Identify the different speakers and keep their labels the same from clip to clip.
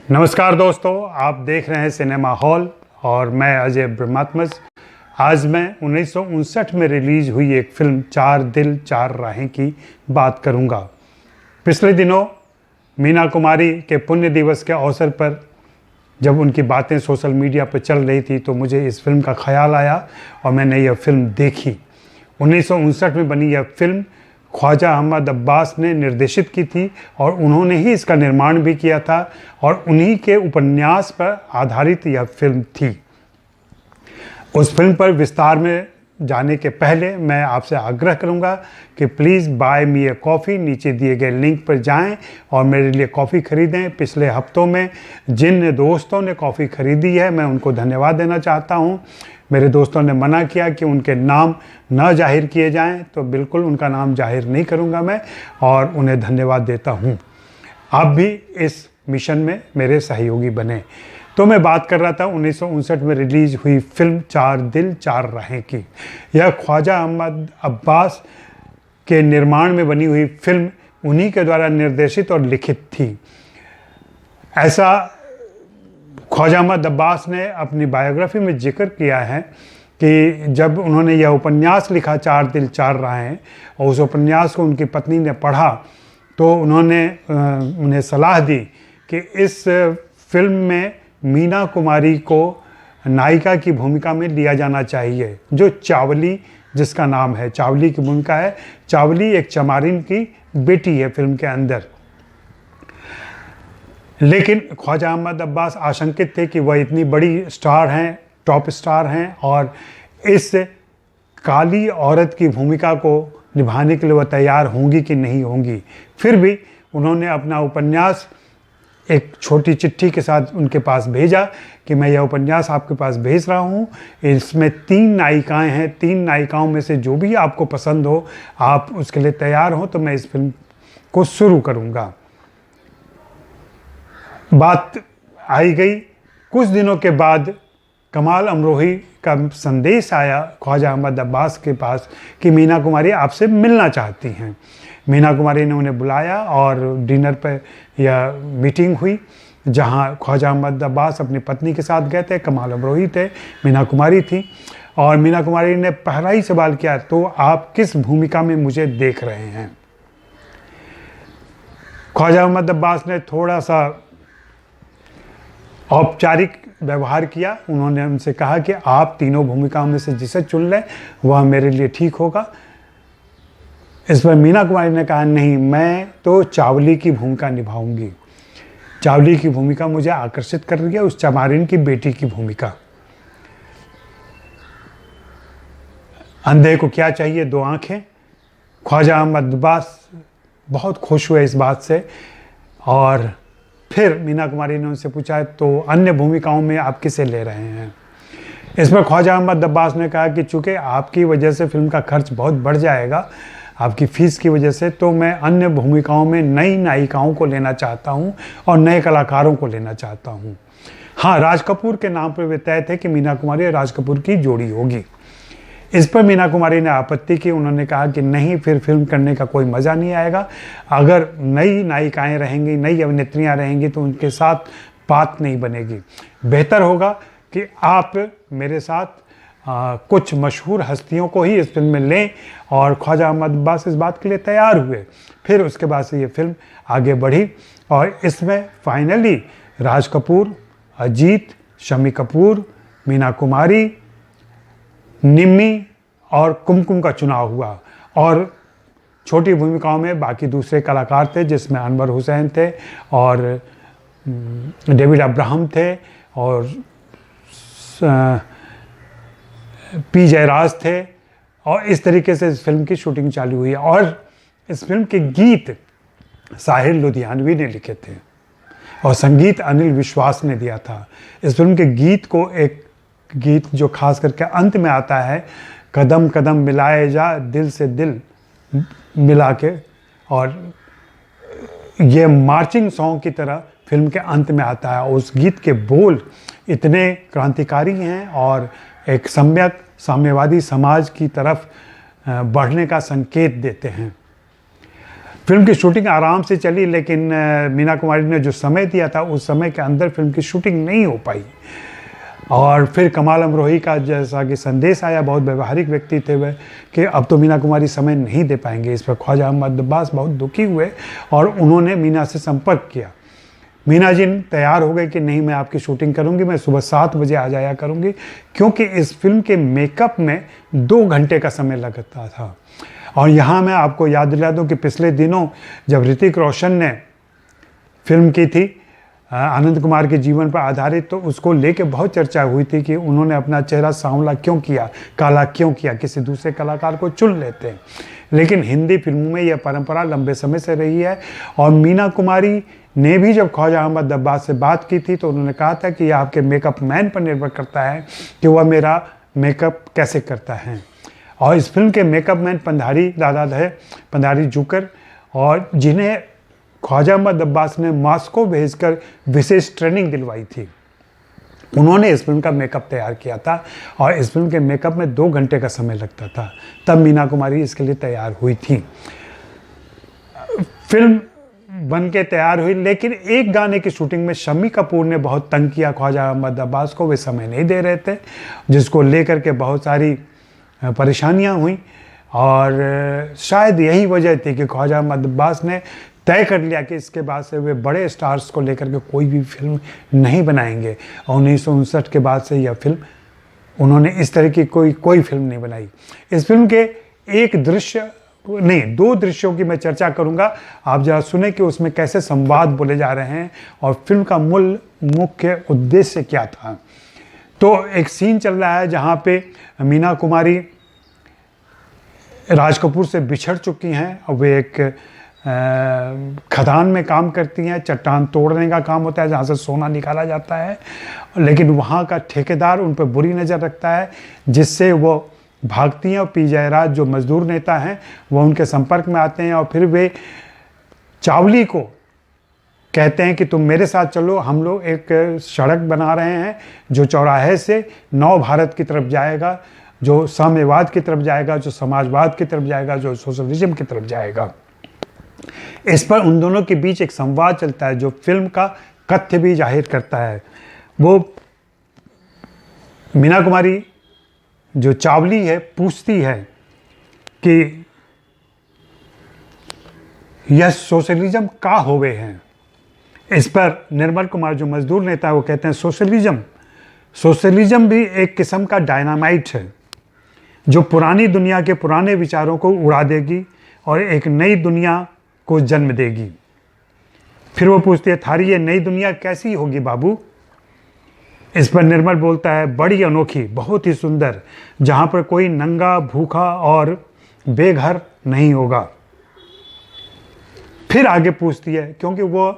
Speaker 1: नमस्कार दोस्तों, आप देख रहे हैं सिनेमा हॉल और मैं अजय ब्रह्मात्मज। आज मैं 1959 में रिलीज हुई एक फिल्म चार दिल चार राहें की बात करूंगा। पिछले दिनों मीना कुमारी के पुण्य दिवस के अवसर पर जब उनकी बातें सोशल मीडिया पर चल रही थी तो मुझे इस फिल्म का ख्याल आया और मैंने यह फिल्म देखी। 1959 में बनी यह फिल्म ख्वाजा अहमद अब्बास ने निर्देशित की थी और उन्होंने ही इसका निर्माण भी किया था और उन्हीं के उपन्यास पर आधारित यह फिल्म थी। उस फिल्म पर विस्तार में जाने के पहले मैं आपसे आग्रह करूंगा कि please buy me a coffee, नीचे दिए गए लिंक पर जाएं और मेरे लिए कॉफ़ी ख़रीदें। पिछले हफ्तों में जिन दोस्तों ने कॉफ़ी ख़रीदी है मैं उनको धन्यवाद देना चाहता हूं। मेरे दोस्तों ने मना किया कि उनके नाम न जाहिर किए जाएं, तो बिल्कुल उनका नाम जाहिर नहीं करूंगा मैं और उन्हें धन्यवाद देता हूं। आप भी इस मिशन में मेरे सहयोगी बने। तो मैं बात कर रहा था 1959 में रिलीज़ हुई फिल्म चार दिल चार राहें की। यह ख्वाजा अहमद अब्बास के निर्माण में बनी हुई फिल्म उन्हीं के द्वारा निर्देशित और लिखित थी। ऐसा ख्वाजा अहमद अब्बास ने अपनी बायोग्राफी में जिक्र किया है कि जब उन्होंने यह उपन्यास लिखा चार दिल चार राहें और उस उपन्यास को उनकी पत्नी ने पढ़ा तो उन्होंने उन्हें सलाह दी कि इस फिल्म में मीना कुमारी को नायिका की भूमिका में लिया जाना चाहिए, जो चावली जिसका नाम है, चावली की भूमिका है। चावली एक चमारिन की बेटी है फिल्म के अंदर। लेकिन ख्वाजा अहमद अब्बास आशंकित थे कि वह इतनी बड़ी स्टार हैं, टॉप स्टार हैं और इस काली औरत की भूमिका को निभाने के लिए वह तैयार होंगी कि नहीं होंगी। फिर भी उन्होंने अपना उपन्यास एक छोटी चिट्ठी के साथ उनके पास भेजा कि मैं यह उपन्यास आपके पास भेज रहा हूँ, इसमें 3 नायिकाएं हैं, 3 नायिकाओं में से जो भी आपको पसंद हो आप उसके लिए तैयार हो तो मैं इस फिल्म को शुरू करूँगा। बात आई गई। कुछ दिनों के बाद कमाल अमरोही का संदेश आया ख्वाजा अहमद अब्बास के पास कि मीना कुमारी आपसे मिलना चाहती हैं। मीना कुमारी ने उन्हें बुलाया और डिनर पर यह मीटिंग हुई जहां ख्वाजा अहमद अब्बास अपनी पत्नी के साथ गए थे, कमाल अमरोही थे, मीना कुमारी थी। और मीना कुमारी ने पहला ही सवाल किया, तो आप किस भूमिका में मुझे देख रहे हैं? ख्वाजा अहमद अब्बास ने थोड़ा सा औपचारिक व्यवहार किया। उन्होंने उनसे कहा कि आप तीनों भूमिकाओं में से जिसे चुन लें वह मेरे लिए ठीक होगा। इस पर मीना कुमारी ने कहा, नहीं, मैं तो चावली की भूमिका निभाऊंगी। चावली की भूमिका मुझे आकर्षित कर रही है, उस चमारिन की बेटी की भूमिका। अंधे को क्या चाहिए, 2 आंखें। ख्वाजा अहमद अब्बास बहुत खुश हुए इस बात से और फिर मीना कुमारी ने उनसे पूछा, तो अन्य भूमिकाओं में आप किसे ले रहे हैं? इस पर ख्वाजा अहमद अब्बास ने कहा कि चूँकि आपकी वजह से फिल्म का खर्च बहुत बढ़ जाएगा, आपकी फीस की वजह से, तो मैं अन्य भूमिकाओं में नई नायिकाओं को लेना चाहता हूं और नए कलाकारों को लेना चाहता हूं। हाँ, राज कपूर के नाम पर वे तय थे कि मीना कुमारी और राज कपूर की जोड़ी होगी। इस पर मीना कुमारी ने आपत्ति की। उन्होंने कहा कि नहीं, फिर फिल्म करने का कोई मज़ा नहीं आएगा। अगर नई नायिकाएं रहेंगी, नई अभिनेत्रियां रहेंगी तो उनके साथ बात नहीं बनेगी। बेहतर होगा कि आप मेरे साथ कुछ मशहूर हस्तियों को ही इस फिल्म में लें और ख्वाजा अहमद अब्बास इस बात के लिए तैयार हुए। फिर उसके बाद से ये फिल्म आगे बढ़ी और इसमें फाइनली राज कपूर, अजीत, शम्मी कपूर, मीना कुमारी, निम्मी और कुमकुम का चुनाव हुआ और छोटी भूमिकाओं में बाकी दूसरे कलाकार थे जिसमें अनवर हुसैन थे और डेविड अब्राहम थे और पी जयराज थे और इस तरीके से इस फिल्म की शूटिंग चालू हुई और इस फिल्म के गीत साहिर लुधियानवी ने लिखे थे और संगीत अनिल विश्वास ने दिया था। इस फिल्म के गीत को एक गीत जो खास करके अंत में आता है, कदम कदम मिलाए जा दिल से दिल मिला के, और ये मार्चिंग सॉन्ग की तरह फिल्म के अंत में आता है। उस गीत के बोल इतने क्रांतिकारी हैं और एक सम्यक साम्यवादी समाज की तरफ बढ़ने का संकेत देते हैं। फिल्म की शूटिंग आराम से चली, लेकिन मीना कुमारी ने जो समय दिया था उस समय के अंदर फिल्म की शूटिंग नहीं हो पाई। और फिर कमाल अमरोही का जैसा कि संदेश आया, बहुत व्यवहारिक व्यक्ति थे वह, कि अब तो मीना कुमारी समय नहीं दे पाएंगे। इस पर ख्वाजा अहमद अब्बास बहुत दुखी हुए और उन्होंने मीना से संपर्क किया। मीना जी तैयार हो गए कि नहीं, मैं आपकी शूटिंग करूंगी, मैं सुबह 7 बजे आ जाया करूंगी, क्योंकि इस फिल्म के मेकअप में 2 घंटे का समय लगता था। और यहाँ मैं आपको याद दिला दूं कि पिछले दिनों जब ऋतिक रोशन ने फिल्म की थी आनंद कुमार के जीवन पर आधारित, तो उसको लेके बहुत चर्चा हुई थी कि उन्होंने अपना चेहरा सांवला क्यों किया, काला क्यों किया, किसी दूसरे कलाकार को चुन लेते हैं। लेकिन हिंदी फिल्मों में यह परंपरा लंबे समय से रही है। और मीना कुमारी ने भी जब ख्वाजा अहमद अब्बास से बात की थी तो उन्होंने कहा था कि यह आपके मेकअप मैन पर निर्भर करता है कि वह मेरा मेकअप कैसे करता है। और इस फिल्म के मेकअप मैन पंधारी दादा थे, पंधारी जुकर, और जिन्हें ख्वाजा अहमद अब्बास ने मॉस्को भेजकर विशेष ट्रेनिंग दिलवाई थी। उन्होंने इस फिल्म का मेकअप तैयार किया था और इस फिल्म के मेकअप में 2 घंटे का समय लगता था। तब मीना कुमारी इसके लिए तैयार हुई थी। फिल्म बन के तैयार हुई, लेकिन एक गाने की शूटिंग में शम्मी कपूर ने बहुत तंग किया ख्वाजा अहमद अब्बास को। वे समय नहीं दे रहे थे, जिसको लेकर के बहुत सारी परेशानियां हुई। और शायद यही वजह थी कि ख्वाजा अहमद अब्बास ने तय कर लिया कि इसके बाद से वे बड़े स्टार्स को लेकर के कोई भी फिल्म नहीं बनाएंगे। और 1959 के बाद से यह फिल्म उन्होंने इस तरह की कोई फिल्म नहीं बनाई। इस फिल्म के एक दृश्य नहीं, 2 दृश्यों की मैं चर्चा करूंगा, आप जरा सुने कि उसमें कैसे संवाद बोले जा रहे हैं और फिल्म का मुख्य उद्देश्य क्या था। तो एक सीन चल रहा है जहां पे मीना कुमारी राज कपूर से बिछड़ चुकी हैं और वे एक खदान में काम करती हैं। चट्टान तोड़ने का काम होता है जहाँ से सोना निकाला जाता है, लेकिन वहाँ का ठेकेदार उन पर बुरी नज़र रखता है, जिससे वो भागती हैं। और पी जयराज जो मजदूर नेता हैं वो उनके संपर्क में आते हैं और फिर वे चावली को कहते हैं कि तुम मेरे साथ चलो, हम लोग एक सड़क बना रहे हैं जो चौराहे से नव भारत की तरफ जाएगा, जो साम्यवाद की तरफ जाएगा, जो समाजवाद की तरफ जाएगा, जो सोशलिज्म की तरफ जाएगा। इस पर उन दोनों के बीच एक संवाद चलता है जो फिल्म का कथ्य भी जाहिर करता है। वो मीना कुमारी जो चावली है पूछती है कि यह सोशलिज्म का होवे हैं। इस पर निर्मल कुमार जो मजदूर नेता है वो कहते हैं सोशलिज्म भी एक किस्म का डायनामाइट है जो पुरानी दुनिया के पुराने विचारों को उड़ा देगी और एक नई दुनिया को जन्म देगी। फिर वो पूछती है, थारी ये नई दुनिया कैसी होगी बाबू? इस पर निर्मल बोलता है, बड़ी अनोखी, बहुत ही सुंदर, जहां पर कोई नंगा, भूखा और बेघर नहीं होगा। फिर आगे पूछती है, क्योंकि वो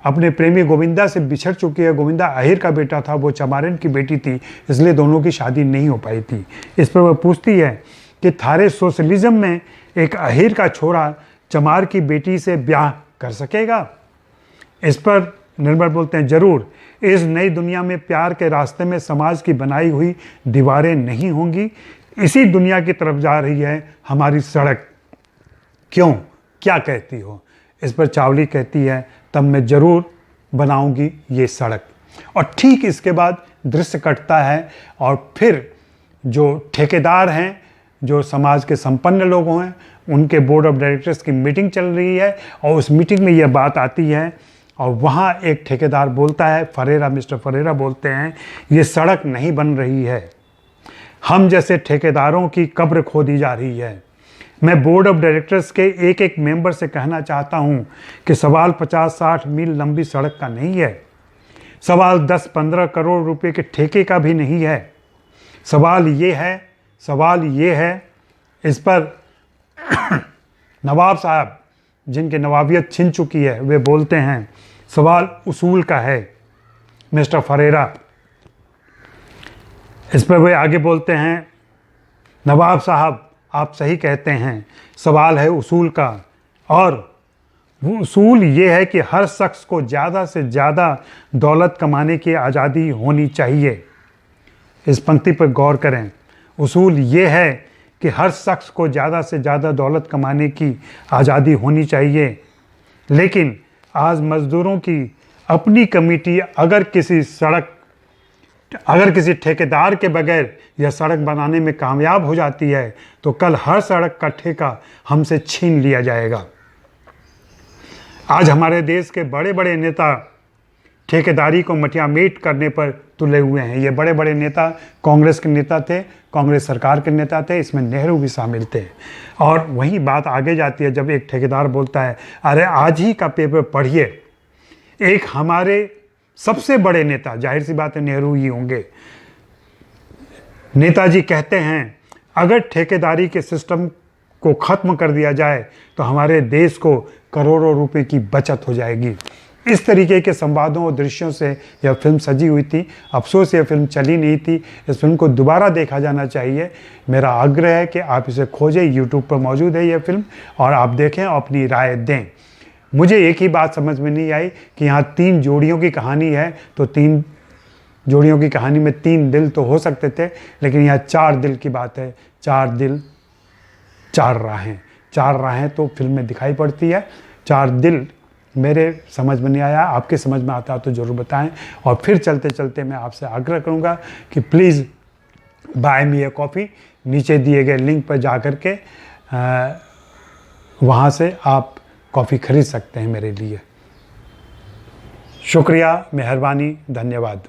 Speaker 1: अपने प्रेमी गोविंदा से बिछड़ चुकी है। गोविंदा अहिर का बेटा था, वो चमारिन की बेटी थी, इसलिए दोनों की शादी नहीं हो पाई थी। इस पर वह पूछती है कि थारे सोशलिज्म में एक अहिर का छोरा चमार की बेटी से ब्याह कर सकेगा? इस पर निर्मल बोलते हैं, जरूर। इस नई दुनिया में प्यार के रास्ते में समाज की बनाई हुई दीवारें नहीं होंगी। इसी दुनिया की तरफ जा रही है हमारी सड़क। क्यों, क्या कहती हो? इस पर चावली कहती है, तब मैं जरूर बनाऊंगी ये सड़क। और ठीक इसके बाद दृश्य कटता है और फिर जो ठेकेदार हैं, जो समाज के संपन्न लोग हैं, उनके बोर्ड ऑफ डायरेक्टर्स की मीटिंग चल रही है और उस मीटिंग में यह बात आती है और वहाँ एक ठेकेदार बोलता है, फरेरा, मिस्टर फरेरा बोलते हैं, ये सड़क नहीं बन रही है, हम जैसे ठेकेदारों की कब्र खोदी जा रही है। मैं बोर्ड ऑफ डायरेक्टर्स के एक एक मेंबर से कहना चाहता हूँ कि सवाल 50-60 मील लंबी सड़क का नहीं है, सवाल 10-15 करोड़ रुपए के ठेके का भी नहीं है। सवाल ये है। इस पर नवाब साहब, जिनके नवाबियत छिन चुकी है, वे बोलते हैं, सवाल उसूल का है मिस्टर फरेरा। इस पर वे आगे बोलते हैं, नवाब साहब आप सही कहते हैं, सवाल है उसूल का, और वो उसूल ये है कि हर शख्स को ज़्यादा से ज़्यादा दौलत कमाने की आज़ादी होनी चाहिए। इस पंक्ति पर गौर करें। उसूल ये है कि हर शख्स को ज़्यादा से ज़्यादा दौलत कमाने की आज़ादी होनी चाहिए, लेकिन आज मज़दूरों की अपनी कमेटी अगर किसी ठेकेदार के बगैर यह सड़क बनाने में कामयाब हो जाती है तो कल हर सड़क का ठेका हमसे छीन लिया जाएगा। आज हमारे देश के बड़े बड़े नेता ठेकेदारी को मटियामेट करने पर तुले हुए हैं। ये बड़े बड़े नेता कांग्रेस के नेता थे, कांग्रेस सरकार के नेता थे, इसमें नेहरू भी शामिल थे। और वही बात आगे जाती है जब एक ठेकेदार बोलता है, अरे आज ही का पेपर पढ़िए, एक हमारे सबसे बड़े नेता, जाहिर सी बात है नेहरू ही होंगे, नेताजी कहते हैं अगर ठेकेदारी के सिस्टम को ख़त्म कर दिया जाए तो हमारे देश को करोड़ों रुपए की बचत हो जाएगी। इस तरीके के संवादों और दृश्यों से यह फिल्म सजी हुई थी। अफसोस यह फिल्म चली नहीं थी। इस फिल्म को दोबारा देखा जाना चाहिए। मेरा आग्रह है कि आप इसे खोजें, यूट्यूब पर मौजूद है यह फिल्म, और आप देखें और अपनी राय दें। मुझे एक ही बात समझ में नहीं आई कि यहाँ 3 जोड़ियों की कहानी है, तो 3 जोड़ियों की कहानी में 3 दिल तो हो सकते थे, लेकिन यहाँ 4 दिल की बात है। 4 दिल 4 राहें, 4 राहें तो फिल्म में दिखाई पड़ती है। 4 दिल मेरे समझ में नहीं आया, आपके समझ में आता तो ज़रूर बताएं। और फिर चलते चलते मैं आपसे आग्रह करूंगा कि please buy me a coffee, नीचे दिए गए लिंक पर जा कर के वहाँ से आप कॉफ़ी खरीद सकते हैं मेरे लिए। शुक्रिया, मेहरबानी, धन्यवाद।